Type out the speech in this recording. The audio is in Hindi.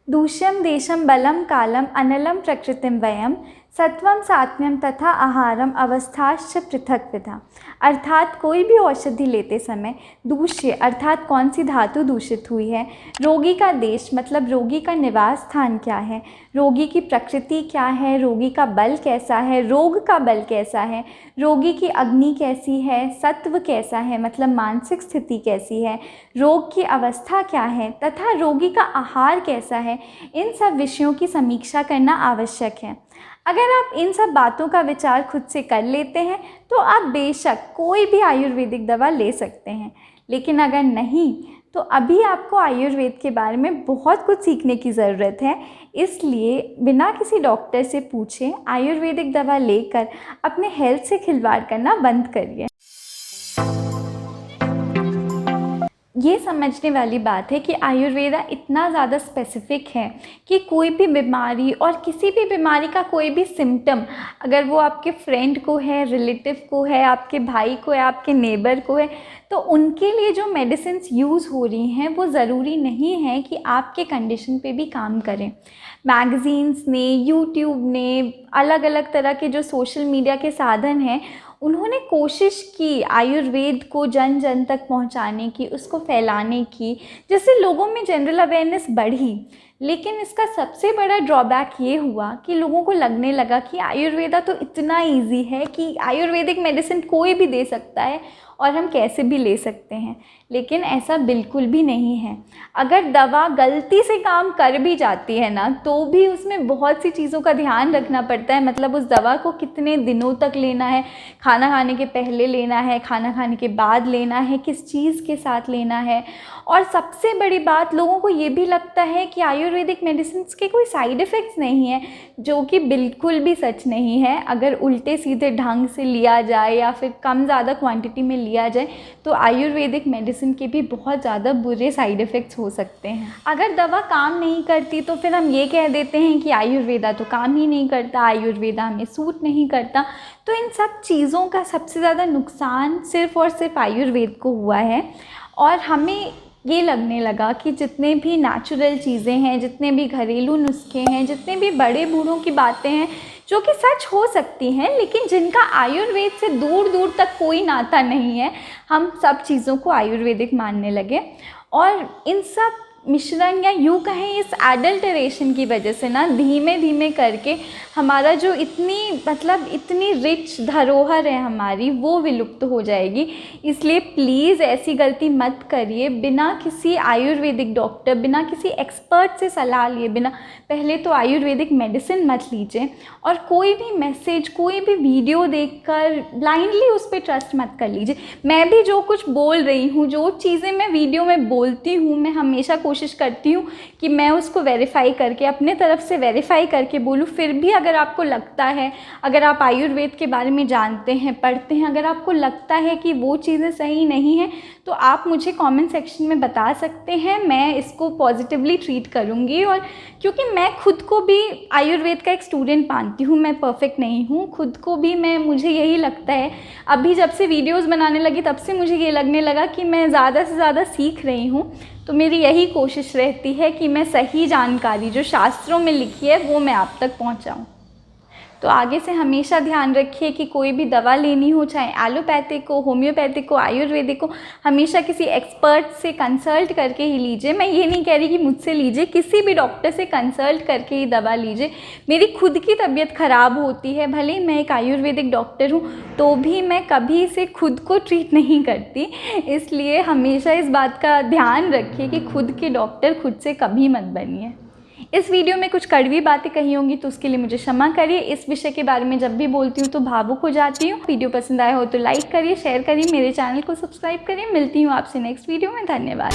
दूष्यम देशम बलम कालम अनलम प्रकृतिम वयम सत्वम सात्म्यम तथा आहारम अवस्थाश्च पृथक विधा। अर्थात कोई भी औषधि लेते समय दूष्य अर्थात कौन सी धातु दूषित हुई है, रोगी का देश मतलब रोगी का निवास स्थान क्या है, रोगी की प्रकृति क्या है, रोगी का बल कैसा है, रोग का बल कैसा है, रोगी की अग्नि कैसी है, सत्व कैसा है मतलब मानसिक स्थिति कैसी है, रोग की अवस्था क्या है तथा रोगी का आहार कैसा है, इन सब विषयों की समीक्षा करना आवश्यक है। अगर आप इन सब बातों का विचार खुद से कर लेते हैं तो आप बेशक कोई भी आयुर्वेदिक दवा ले सकते हैं, लेकिन अगर नहीं तो अभी आपको आयुर्वेद के बारे में बहुत कुछ सीखने की ज़रूरत है। इसलिए बिना किसी डॉक्टर से पूछे आयुर्वेदिक दवा लेकर अपने हेल्थ से खिलवाड़ करना बंद करिए। ये समझने वाली बात है कि आयुर्वेदा इतना ज़्यादा स्पेसिफ़िक है कि कोई भी बीमारी और किसी भी बीमारी का कोई भी सिम्टम अगर वो आपके फ्रेंड को है, रिलेटिव को है, आपके भाई को है, आपके नेबर को है, तो उनके लिए जो मेडिसिन्स यूज़ हो रही हैं वो ज़रूरी नहीं है कि आपके कंडीशन पे भी काम करें। मैगज़ीन्स ने, यूट्यूब ने, अलग अलग तरह के जो सोशल मीडिया के साधन हैं उन्होंने कोशिश की आयुर्वेद को जन जन तक पहुंचाने की, उसको फैलाने की, जिससे लोगों में जनरल अवेयरनेस बढ़ी। लेकिन इसका सबसे बड़ा ड्रॉबैक ये हुआ कि लोगों को लगने लगा कि आयुर्वेदा तो इतना इजी है कि आयुर्वेदिक मेडिसिन कोई भी दे सकता है और हम कैसे भी ले सकते हैं, लेकिन ऐसा बिल्कुल भी नहीं है। अगर दवा गलती से काम कर भी जाती है ना तो भी उसमें बहुत सी चीज़ों का ध्यान रखना पड़ता है, मतलब उस दवा को कितने दिनों तक लेना है, खाना खाने के पहले लेना है, खाना खाने के बाद लेना है, किस चीज़ के साथ लेना है। और सबसे बड़ी बात, लोगों को ये भी लगता है कि आयुर्वेदिक मेडिसिन के कोई साइड इफ़ेक्ट्स नहीं है, जो कि बिल्कुल भी सच नहीं है। अगर उल्टे सीधे ढंग से लिया जाए या फिर कम ज़्यादा क्वांटिटी में लिया जाए तो आयुर्वेदिक मेडिसिन के भी बहुत ज़्यादा बुरे साइड इफ़ेक्ट्स हो सकते हैं। अगर दवा काम नहीं करती तो फिर हम ये कह देते हैं कि आयुर्वेदा तो काम ही नहीं करता, आयुर्वेदा हमें सूट नहीं करता। तो इन सब चीज़ों का सबसे ज़्यादा नुकसान सिर्फ़ और सिर्फ आयुर्वेद को हुआ है। और हमें ये लगने लगा कि जितने भी नेचुरल चीज़ें हैं, जितने भी घरेलू नुस्खे हैं, जितने भी बड़े बूढ़ों की बातें हैं जो कि सच हो सकती हैं लेकिन जिनका आयुर्वेद से दूर दूर तक कोई नाता नहीं है, हम सब चीज़ों को आयुर्वेदिक मानने लगे। और इन सब मिश्रण या यूँ कहें इस एडल्टरेशन की वजह से ना धीमे धीमे करके हमारा जो इतनी रिच धरोहर है हमारी, वो विलुप्त हो जाएगी। इसलिए प्लीज़ ऐसी गलती मत करिए। बिना किसी आयुर्वेदिक डॉक्टर, बिना किसी एक्सपर्ट से सलाह लिए बिना पहले तो आयुर्वेदिक मेडिसिन मत लीजिए। और कोई भी मैसेज, कोई भी वीडियो देखकर ब्लाइंडली उस पर ट्रस्ट मत कर लीजिए। मैं भी जो कुछ बोल रही हूँ, जो चीज़ें मैं वीडियो में बोलती हूँ, मैं हमेशा कोशिश करती हूँ कि मैं उसको वेरीफाई करके, अपने तरफ से वेरीफाई करके बोलूँ। फिर भी अगर आपको लगता है, अगर आप आयुर्वेद के बारे में जानते हैं, पढ़ते हैं, अगर आपको लगता है कि वो चीज़ें सही नहीं हैं तो आप मुझे कमेंट सेक्शन में बता सकते हैं। मैं इसको पॉजिटिवली ट्रीट करूँगी। और क्योंकि मैं खुद को भी आयुर्वेद का एक स्टूडेंट मानती हूँ, मैं परफेक्ट नहीं हूँ, खुद को भी मुझे यही लगता है। अभी जब से वीडियोज़ बनाने लगी तब से मुझे ये लगने लगा कि मैं ज़्यादा से ज़्यादा सीख रही हूँ। तो मेरी यही कोशिश रहती है कि मैं सही जानकारी जो शास्त्रों में लिखी है वो मैं आप तक पहुँचाऊँ। तो आगे से हमेशा ध्यान रखिए कि कोई भी दवा लेनी हो, चाहे एलोपैथिक हो, होम्योपैथिक हो, आयुर्वेदिक हो, हमेशा किसी एक्सपर्ट से कंसल्ट करके ही लीजिए। मैं ये नहीं कह रही कि मुझसे लीजिए, किसी भी डॉक्टर से कंसल्ट करके ही दवा लीजिए। मेरी खुद की तबीयत ख़राब होती है, भले ही मैं एक आयुर्वेदिक डॉक्टर हूँ तो भी मैं कभी से खुद को ट्रीट नहीं करती। इसलिए हमेशा इस बात का ध्यान रखिए कि खुद के डॉक्टर खुद से कभी मत बनिए। इस वीडियो में कुछ कड़वी बातें कही होंगी तो उसके लिए मुझे क्षमा करिए। इस विषय के बारे में जब भी बोलती हूँ तो भावुक हो जाती हूँ। वीडियो पसंद आया हो तो लाइक करिए, शेयर करिए, मेरे चैनल को सब्सक्राइब करिए। मिलती हूँ आपसे नेक्स्ट वीडियो में। धन्यवाद।